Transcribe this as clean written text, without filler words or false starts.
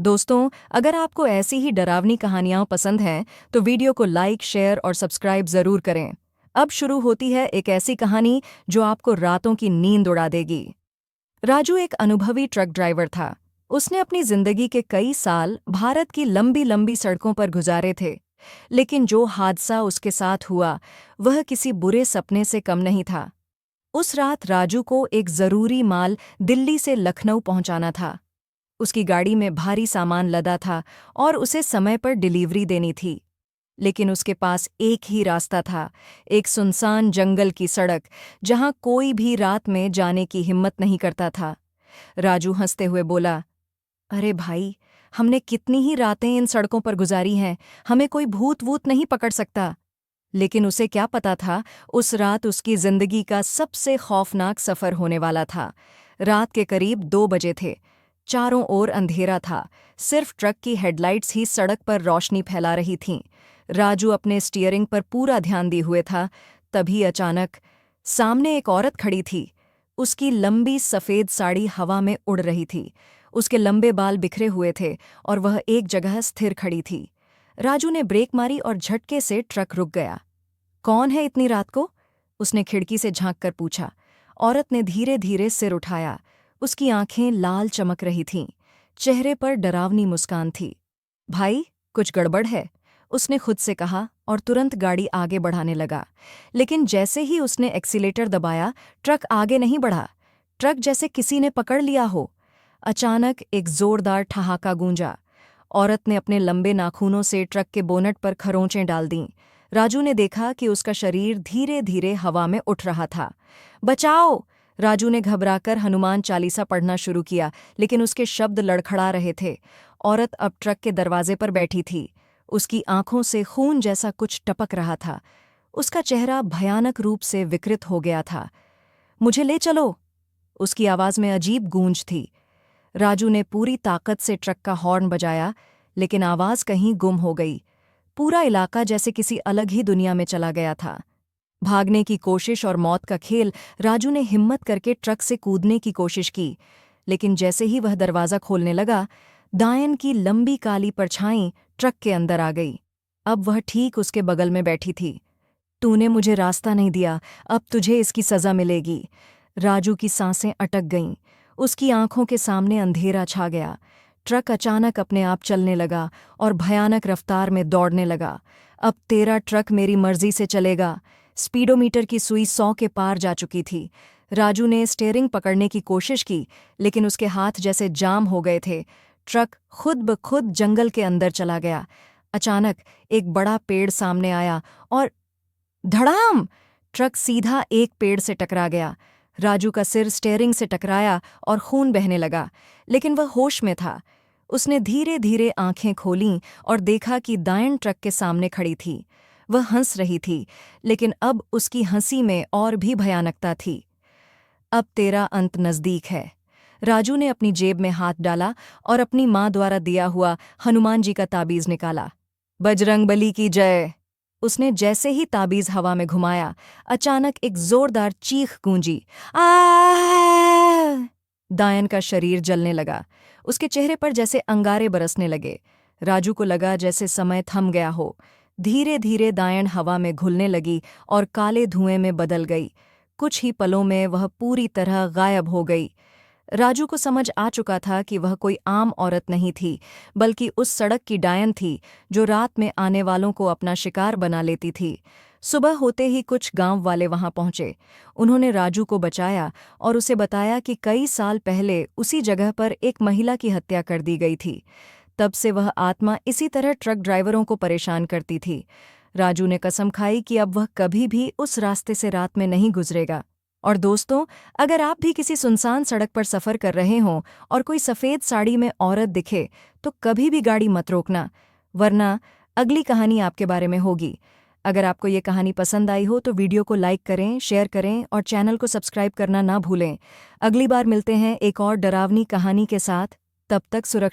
दोस्तों, अगर आपको ऐसी ही डरावनी कहानियां पसंद हैं, तो वीडियो को लाइक, शेयर और सब्सक्राइब जरूर करें। अब शुरू होती है एक ऐसी कहानी जो आपको रातों की नींद उड़ा देगी। राजू एक अनुभवी ट्रक ड्राइवर था। उसने अपनी जिंदगी के कई साल भारत की लंबी लंबी सड़कों पर गुजारे थे। लेकिन जो हादसा उसके साथ हुआ, वह किसी बुरे सपने से कम नहीं था। उस रात राजू को एक जरूरी माल दिल्ली से लखनऊ पहुंचाना था। उसकी गाड़ी में भारी सामान लदा था और उसे समय पर डिलीवरी देनी थी। लेकिन उसके पास एक ही रास्ता था, एक सुनसान जंगल की सड़क, जहां कोई भी रात में जाने की हिम्मत नहीं करता था। राजू हंसते हुए बोला, अरे भाई, हमने कितनी ही रातें इन सड़कों पर गुजारी हैं, हमें कोई भूत वूत नहीं पकड़ सकता। लेकिन उसे क्या पता था, उस रात उसकी जिंदगी का सबसे खौफनाक सफर होने वाला था। रात के करीब 2 बजे थे। चारों ओर अंधेरा था। सिर्फ ट्रक की हेडलाइट्स ही सड़क पर रोशनी फैला रही थीं। राजू अपने स्टीयरिंग पर पूरा ध्यान दिए हुए था। तभी अचानक सामने एक औरत खड़ी थी। उसकी लंबी सफ़ेद साड़ी हवा में उड़ रही थी। उसके लंबे बाल बिखरे हुए थे और वह एक जगह स्थिर खड़ी थी। राजू ने ब्रेक मारी और झटके से ट्रक रुक गया। कौन है इतनी रात को? उसने खिड़की से झांक कर पूछा। औरत ने धीरे धीरे सिर उठाया। उसकी आंखें लाल चमक रही थीं। चेहरे पर डरावनी मुस्कान थी। भाई, कुछ गड़बड़ है, उसने खुद से कहा और तुरंत गाड़ी आगे बढ़ाने लगा। लेकिन जैसे ही उसने एक्सीलेटर दबाया, ट्रक आगे नहीं बढ़ा। ट्रक जैसे किसी ने पकड़ लिया हो। अचानक एक जोरदार ठहाका गूंजा। औरत ने अपने लंबे नाखूनों से ट्रक के बोनट पर खरोंचें डाल दीं। राजू ने देखा कि उसका शरीर धीरे धीरे हवा में उठ रहा था। बचाओ! राजू ने घबराकर हनुमान चालीसा पढ़ना शुरू किया, लेकिन उसके शब्द लड़खड़ा रहे थे। औरत अब ट्रक के दरवाजे पर बैठी थी। उसकी आंखों से खून जैसा कुछ टपक रहा था। उसका चेहरा भयानक रूप से विकृत हो गया था। मुझे ले चलो! उसकी आवाज में अजीब गूंज थी। राजू ने पूरी ताकत से ट्रक का हॉर्न बजाया, लेकिन आवाज कहीं गुम हो गई। पूरा इलाका जैसे किसी अलग ही दुनिया में चला गया था। भागने की कोशिश और मौत का खेल। राजू ने हिम्मत करके ट्रक से कूदने की कोशिश की, लेकिन जैसे ही वह दरवाज़ा खोलने लगा, दायन की लंबी काली परछाई ट्रक के अंदर आ गई। अब वह ठीक उसके बगल में बैठी थी। तूने मुझे रास्ता नहीं दिया, अब तुझे इसकी सज़ा मिलेगी। राजू की सांसें अटक गईं। उसकी आंखों के सामने अंधेरा छा गया। ट्रक अचानक अपने आप चलने लगा और भयानक रफ्तार में दौड़ने लगा। अब तेरा ट्रक मेरी मर्जी से चलेगा। स्पीडोमीटर की सुई 100 के पार जा चुकी थी। राजू ने स्टीयरिंग पकड़ने की कोशिश की, लेकिन उसके हाथ जैसे जाम हो गए थे। ट्रक खुद ब खुद जंगल के अंदर चला गया। अचानक एक बड़ा पेड़ सामने आया और धड़ाम! ट्रक सीधा एक पेड़ से टकरा गया। राजू का सिर स्टीयरिंग से टकराया और खून बहने लगा, लेकिन वह होश में था। उसने धीरे धीरे आंखें खोलीं और देखा कि दायन ट्रक के सामने खड़ी थी। वह हंस रही थी, लेकिन अब उसकी हंसी में और भी भयानकता थी। अब तेरा अंत नज़दीक है। राजू ने अपनी जेब में हाथ डाला और अपनी माँ द्वारा दिया हुआ हनुमान जी का ताबीज़ निकाला। बजरंगबली की जय! उसने जैसे ही ताबीज़ हवा में घुमाया, अचानक एक जोरदार चीख गूंजी। आ! दायन का शरीर जलने लगा। उसके चेहरे पर जैसे अंगारे बरसने लगे। राजू को लगा जैसे समय थम गया हो। धीरे धीरे दायन हवा में घुलने लगी और काले धुएं में बदल गई। कुछ ही पलों में वह पूरी तरह गायब हो गई। राजू को समझ आ चुका था कि वह कोई आम औरत नहीं थी, बल्कि उस सड़क की डायन थी जो रात में आने वालों को अपना शिकार बना लेती थी। सुबह होते ही कुछ गांव वाले वहां पहुंचे। उन्होंने राजू को बचाया और उसे बताया कि कई साल पहले उसी जगह पर एक महिला की हत्या कर दी गई थी। तब से वह आत्मा इसी तरह ट्रक ड्राइवरों को परेशान करती थी। राजू ने कसम खाई कि अब वह कभी भी उस रास्ते से रात में नहीं गुजरेगा। और दोस्तों, अगर आप भी किसी सुनसान सड़क पर सफ़र कर रहे हों और कोई सफ़ेद साड़ी में औरत दिखे, तो कभी भी गाड़ी मत रोकना, वरना अगली कहानी आपके बारे में होगी। अगर आपको ये कहानी पसंद आई हो तो वीडियो को लाइक करें, शेयर करें और चैनल को सब्सक्राइब करना ना भूलें। अगली बार मिलते हैं एक और डरावनी कहानी के साथ। तब तक सुरक्षित